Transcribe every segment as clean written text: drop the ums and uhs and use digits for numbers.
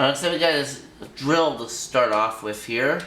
So we got this drill to start off with here.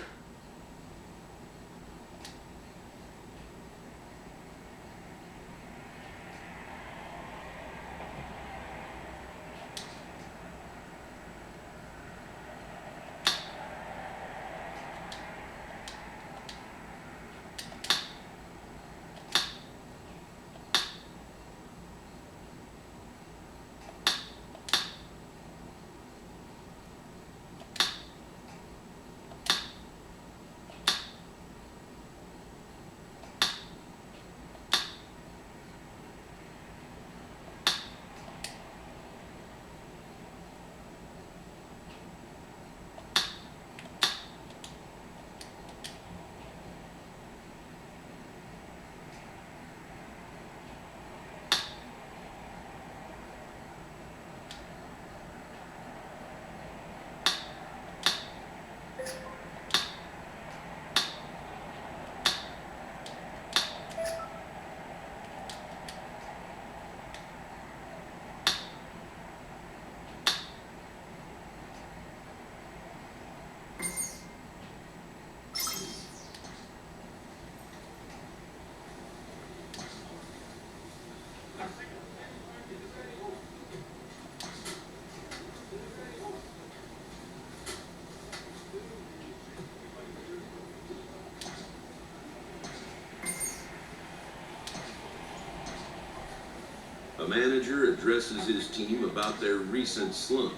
A manager addresses his team about their recent slump.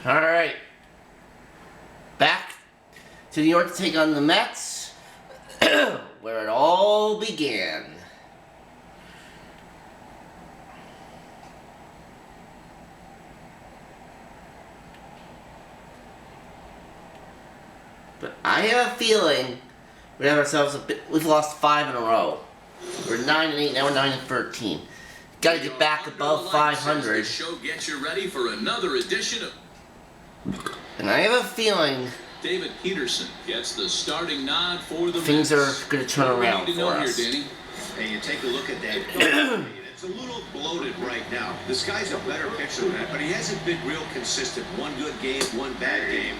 All right. Back to New York to take on the Mets, where it all began. But I have a feeling we have ourselves we've lost 5 in a row. We're 9-8, now we're 9-13. Got to get back above 500. The show gets you ready for another edition of. And I have a feeling David Peterson gets the starting nod for the things Mets. are going to turn around for us. Here, Danny? Hey, you take a look at that. It's a little bloated right now. This guy's a better pitcher than that, but he hasn't been real consistent. One good game, one bad game.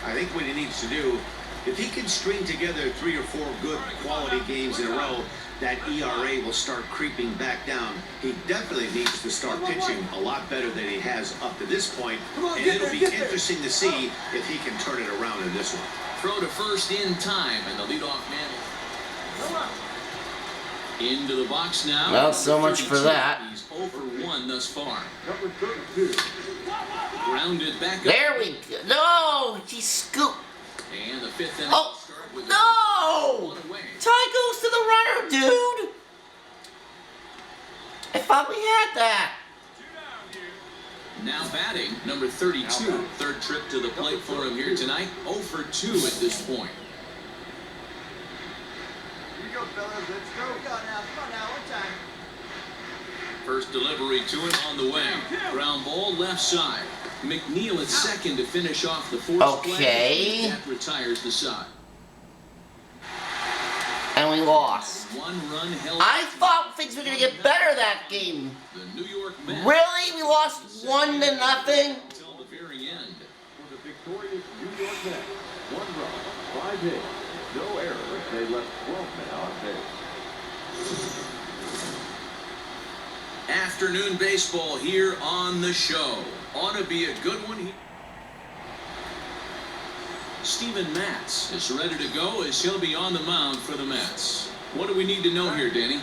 I think what he needs to do, if he can string together 3 or 4 good quality games in a row, that ERA will start creeping back down. He definitely needs to start pitching a lot better than he has up to this point, and it'll be interesting to see if he can turn it around in this one. Throw to first in time, and the leadoff man into the box now. Well, so much for that. He's over 1 thus far. Grounded back. There we go. No, he scooped. And the 5th inning. Oh, no! Tie goes to the runner, dude! I thought we had that. Now batting, number 32. Third trip to the plate for him here tonight. 0 for 2 at this point. Here you go, fellas. Let's go. Come on now. One time. First delivery to him on the way. Ground ball left side. McNeil at second to finish off the 4th Okay. play. That retires the side. And we lost. 1 run held. I thought things were going to get better that game. The New York Mets. Really? We lost 1-0? Until the very end. For the victorious New York Mets, 1 run, 5 hits, no errors. They left 12 men on base. Afternoon baseball here on the show. Ought to be a good one here. Steven Matz is ready to go as he'll be on the mound for the Mets. What do we need to know here, Danny?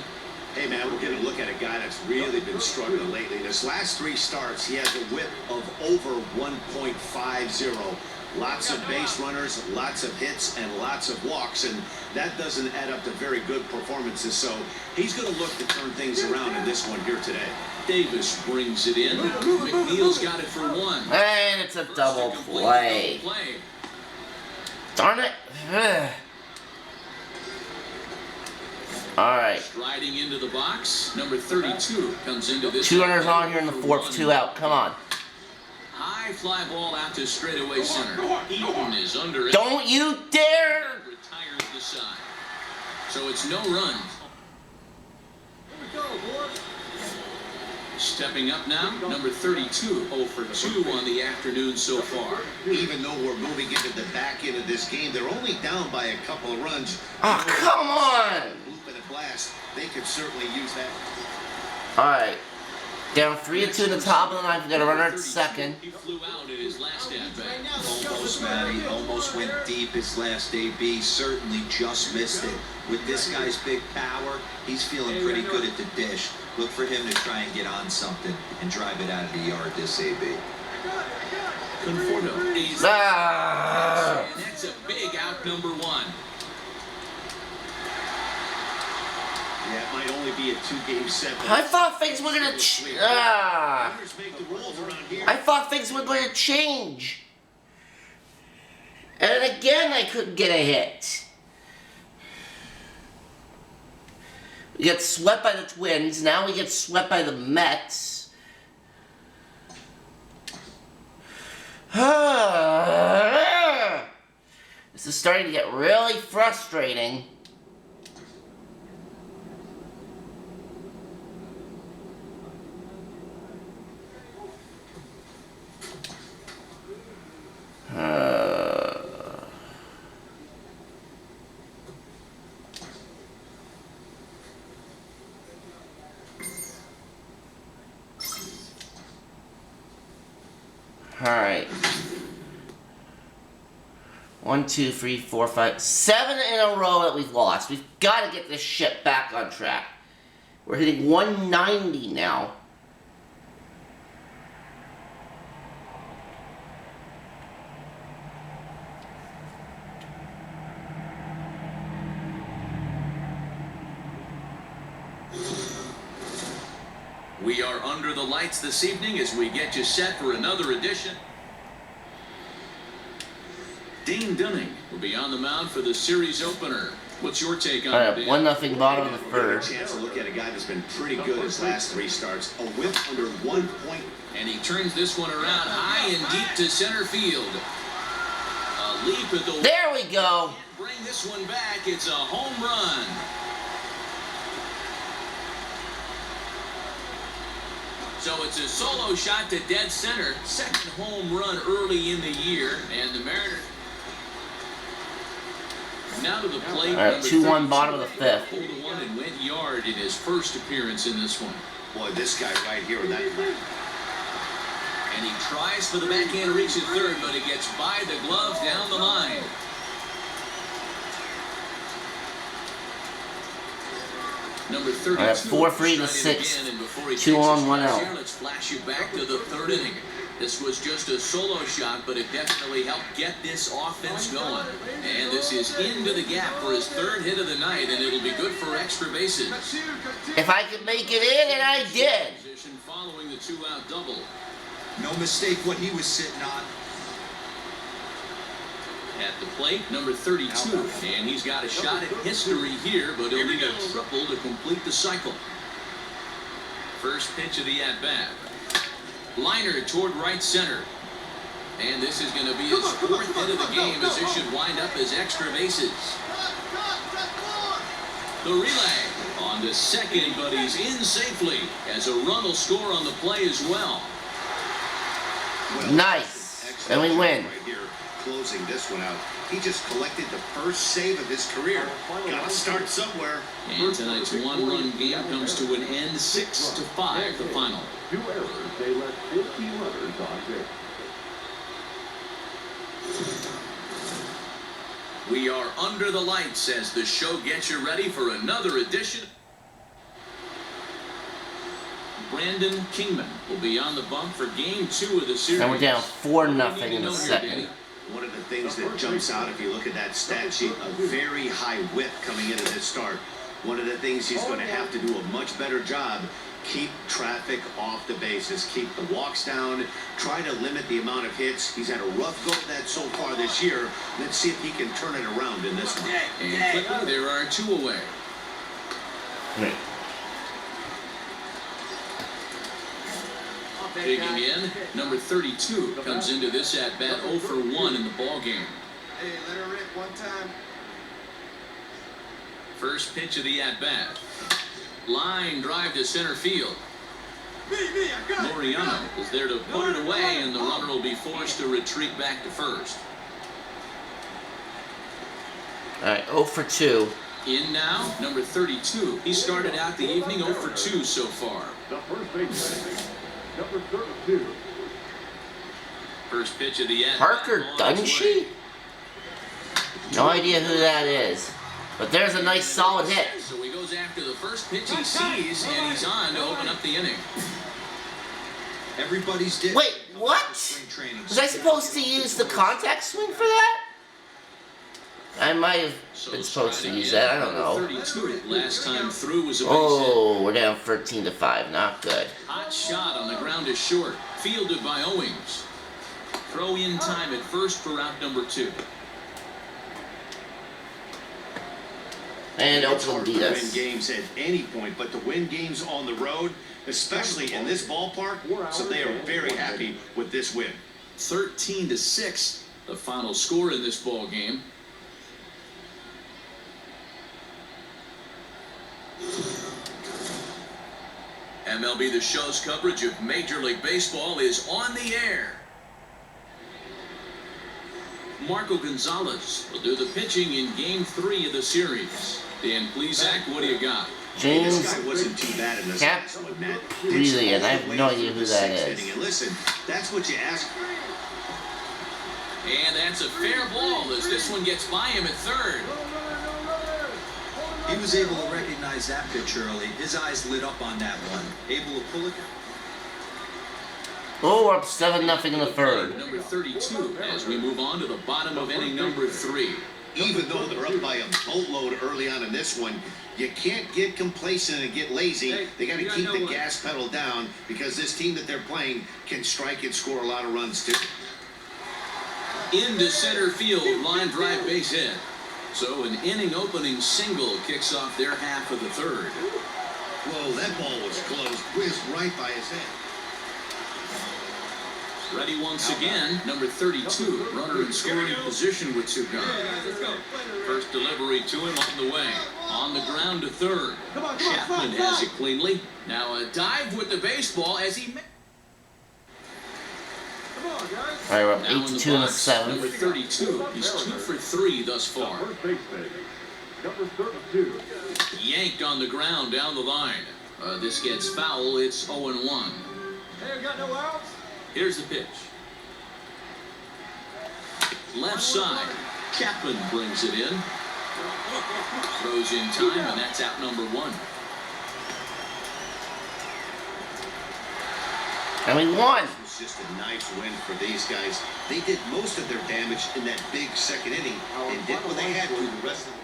Hey, man, we're going to look at a guy that's really been struggling lately. This last 3 starts, he has a whip of over 1.50. Lots of base runners, lots of hits, and lots of walks, and that doesn't add up to very good performances. So he's going to look to turn things around in this one here today. Davis brings it in. McNeil's got it for 1. And it's a double play. Darn it. All right. Striding into the box, number 32 comes into this. 2 runners on here in the 4th, 2 out. Come on. High fly ball out to straightaway center. Eaton is under it. Don't you dare! Retires the side. So it's no runs. Stepping up now, number 32, 0 for 2 on the afternoon so far. Even though we're moving into the back end of this game, they're only down by a couple of runs. Oh, come on! Loop and a blast. They could certainly use that. Alright. Down 3-2 in the top of the ninth. We got a runner at second. He flew out in his last at-bat. Almost, Matty. Almost went deep his last AB. Certainly just missed it. With this guy's big power, he's feeling pretty good at the dish. Look for him to try and get on something and drive it out of the yard this AB. Conforto. Ah! And that's a big out, number 1. Yeah, it might only be a 2-game set. I thought things were gonna I thought things were gonna change. And again, I couldn't get a hit. We get swept by the Twins. Now we get swept by the Mets. This is starting to get really frustrating. Alright. 1, 2, 3, 4, 5, 7 in a row that we've lost. We've got to get this shit back on track. We're hitting 190 now. We are under the lights this evening as we get you set for another edition. Dane Dunning will be on the mound for the series opener. What's your take on it, Dan? 1-0 bottom of the first. A chance to look at a guy that's been pretty good his last 3 starts. A whip under 1 point. And he turns this one around high and deep to center field. A leap at the... There we go. Can't bring this one back. It's a home run. So it's a solo shot to dead center. Second home run early in the year. And the Mariners... Now to the plate. All right, 2-1 bottom of the 5th. Pulled one and went yard in his first appearance in this one. Boy, this guy right here with that. And he tries for the backhand reach at third, but it gets by the glove down the line. Number 32. All right, 4-3 in the 6th. 2 on, 1 out. Let's flash you back to the 3rd inning. This was just a solo shot, but it definitely helped get this offense going. And this is into the gap for his 3rd hit of the night, and it'll be good for extra bases. If I could make it in, and I did. Position following the 2-out double. No mistake what he was sitting on. At the plate, number 32, and he's got a shot at history here, but he'll need a triple to complete the cycle. First pitch of the at-bat. Liner toward right center. And this is going to be his 4th hit of the game, as this should wind up as extra bases. The relay on the second, but he's in safely, as a run will score on the play as well. Nice. And we win. Right here, closing this one out. He just collected the first save of his career. Got to start somewhere. And tonight's 1-run game comes to an end, 6-5, the final. 2 errors. They left 15 runners on base. We are under the lights as the show gets you ready for another edition. Brandon Kingman will be on the bump for game 2 of the series. And we're down 4-0 in the second. One of the things that jumps out if you look at that stat sheet, a very high whip coming into this start. One of the things he's going to have to do a much better job, keep traffic off the bases, keep the walks down, try to limit the amount of hits. He's had a rough go at that so far this year. Let's see if he can turn it around in this one. And quickly, there are 2 away. Digging in, number 32 comes into this at-bat 0 for 1 in the ballgame. Hey, let her rip one time. First pitch of the at-bat. Line drive to center field. Laureano is there to put it away, and the runner will be forced to retreat back to first. Alright, 0 for 2. In now, number 32. He started out the evening 0 for 2 so far. The first baseman, number 32. First pitch of the end. Parker Dunshee? No idea who that is. But there's a nice solid hit. So he goes after the first pitch he sees, and he's on to open up the inning. Everybody's different. Wait, what? Was I supposed to use the contact swing for that? I might have been supposed to use that, I don't know. 32. Last time through was a base Oh, we're down 13-5, not good. hit. Hot shot on the ground is short. Fielded by Owings. Throw in time at first for out number 2. And It's Oakland hard to beat win us. games at any point, but to win games on the road, especially in this ballpark, so they are very happy with this win. 13-6, the final score in this ball game. MLB The Show's coverage of Major League Baseball is on the air. Marco Gonzalez will do the pitching in Game 3 of the series. Dan Plesac, what do you got? James This guy wasn't too bad in this Cap last one, Matt. Really, and I have no idea who that is. And listen, that's what you ask for. And that's a fair ball as this one gets by him at third. He was able to recognize that pitch early. His eyes lit up on that one. Able to pull it. Oh, we're up 7-0 in the third. Number 32 as we move on to the bottom of inning number 3. Even though they're up by a boatload early on in this one, you can't get complacent and get lazy. They got to keep the gas pedal down because this team that they're playing can strike and score a lot of runs too. Into center field, line drive base hit. So an inning opening single kicks off their half of the third. Whoa, that ball was close. Whizzed right by his head. Ready once again, number 32, runner in scoring position with 2 guns. First delivery to him on the way. On the ground to third. Chapman has it cleanly. Now a dive with the baseball as he... Alright, we're up Now in 8-2 the in the box, number 7th. 32. He's 2 for 3 thus The far. first baseman, number 32. Yanked on the ground down the line. This gets foul. It's 0-1. Hey, got no outs? Here's the pitch. Left side. Chapman brings it in. Throws in time, and that's out number 1. And we won! It was just a nice win for these guys. They did most of their damage in that big second inning and did what they had to the rest of the way.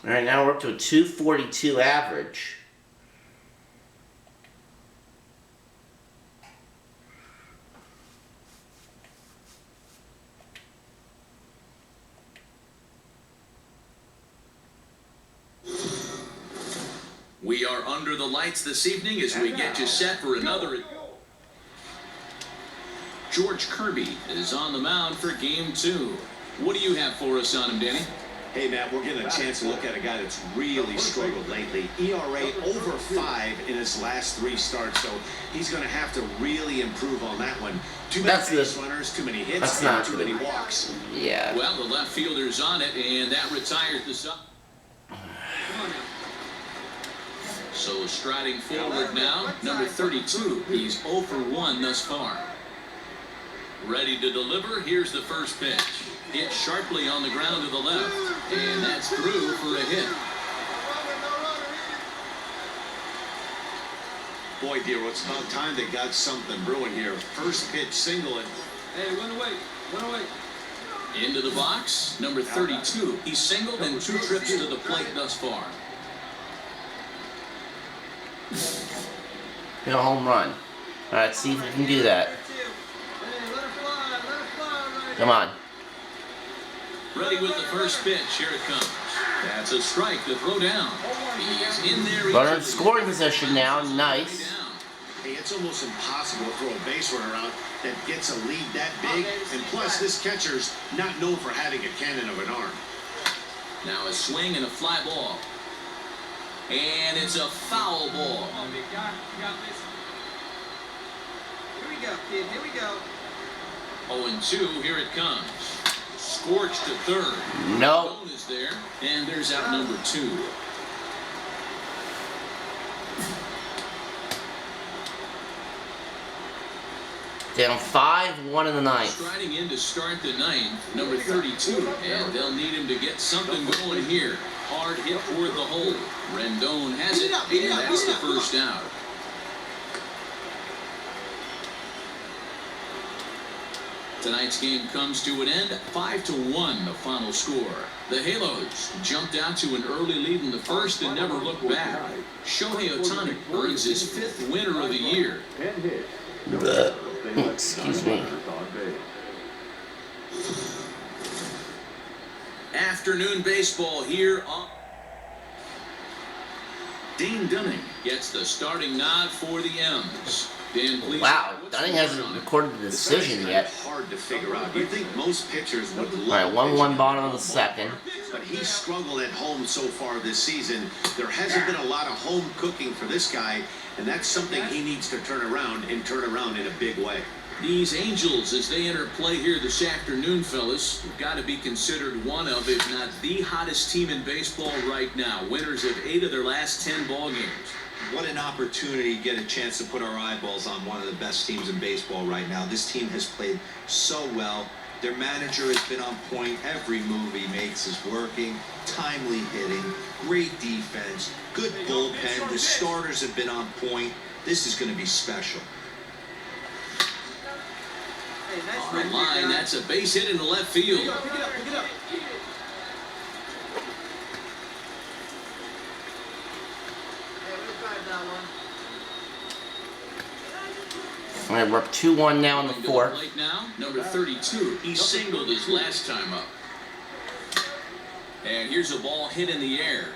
Alright, now we're up to a 242 average. We are under the lights this evening as we get you set for another. George Kirby is on the mound for Game 2. What do you have for us on him, Danny? Hey, Matt, we're getting a chance to look at a guy that's really struggled lately. ERA over 5 in his last 3 starts, so he's going to have to really improve on that one. Too many base runners, too many hits, and too many walks. Yeah. Well, the left fielder's on it, and that retires the sub. So striding forward now, number 32. He's 0 for 1 thus far. Ready to deliver. Here's the first pitch. Hit sharply on the ground to the left. And that's through for a hit. Boy, dear, it's about time they got something brewing here. First pitch single and Hey, run away. Run away. Into the box, number 32. He's singled in 2 trips to the plate thus far. Get a home run. Alright, see if we can do that. Hey, let her fly. Let her fly right Come on. Ready with the first pitch. Here it comes. That's a strike to throw down. He's in there. Runner in scoring position now. Nice. hey, it's almost impossible to throw a base runner out that gets a lead that big. And plus, this catcher's not known for having a cannon of an arm. Now a swing and a fly ball. And it's a foul ball. Come on, big guy. You got this. Here we go, kid. Here we go. 0-2. Here it comes. Scorched to third. No. Is there, and there's out number 2. Down 5-1 in the ninth. Striding in to start the ninth, number 32, and they'll need him to get something going here. Hard hit toward the hole. Rendon has it, and that's the first out. Tonight's game comes to an end, 5-1, the final score. The Halos jumped out to an early lead in the first and never looked back. Shohei Ohtani earns his 5th winner of the year. 10 hits. No Bleh. errors. They left Excuse 9 me. runners on base. Afternoon baseball here on... Dane Dunning gets the starting nod for the M's. Dan, please. Wow, Dunning hasn't recorded the decision yet. Hard to figure out. You'd think most pitchers would Alright, 1-1 bottom of the second. But he's struggled at home so far this season. There hasn't been a lot of home cooking for this guy, and that's something he needs to turn around and turn around in a big way. These Angels, as they enter play here this afternoon, fellas, have got to be considered one of, if not the hottest team in baseball right now. Winners of 8 of their last 10 ball games. What an opportunity to get a chance to put our eyeballs on one of the best teams in baseball right now. This team has played so well. Their manager has been on point. Every move he makes is working. Timely hitting, great defense, good bullpen. The starters have been on point. This is going to be special. Hey, nice On run the here, line, guy. that's a base hit into left field. Pick it up, pick it up, pick it up. Hey, we'll drive that one. Alright, we're up 2-1 now in the Going to fourth. plate now, number 32. He singled his last time up. And here's a ball hit in the air.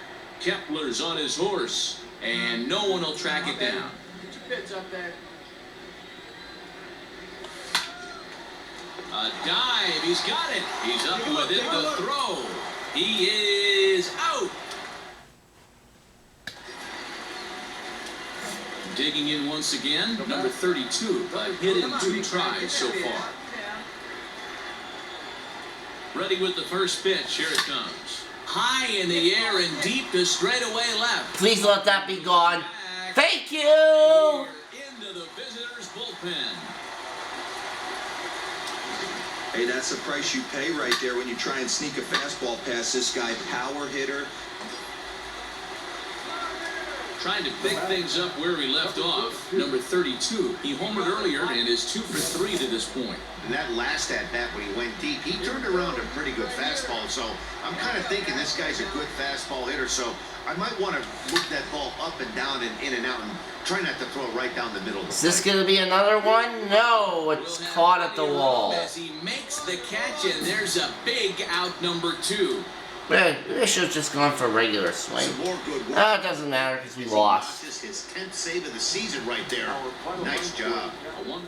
Kepler's on his horse, and no one will track it down. Get your pitch up there. A dive, he's got it. He's up with it, the throw. He is out. Digging in once again, number 32. A hit in 2 tries so far. Ready with the first pitch, here it comes. High in the air and deep to straightaway left. Please let that be gone. Thank you! Into the visitors' bullpen. Hey, that's the price you pay right there when you try and sneak a fastball past this guy. Power hitter. Trying to pick things up where we left off, number 32. He homered earlier and is 2 for 3 to this point. And that last at-bat when he went deep, he turned around a pretty good fastball. So I'm kind of thinking this guy's a good fastball hitter. So I might want to move that ball up and down and in and out and try not to throw it right down the middle of the Is this gonna be another one? No, it's caught at the wall. As he makes the catch, and there's a big out, number 2. Man, they should have just gone for a regular swing. Some more good work. It doesn't matter because we lost. This is his 10th save of the season right there. Nice job. A one.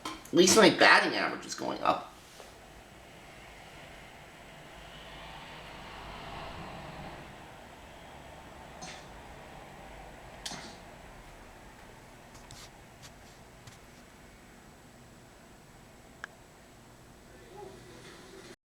At least my batting average is going up.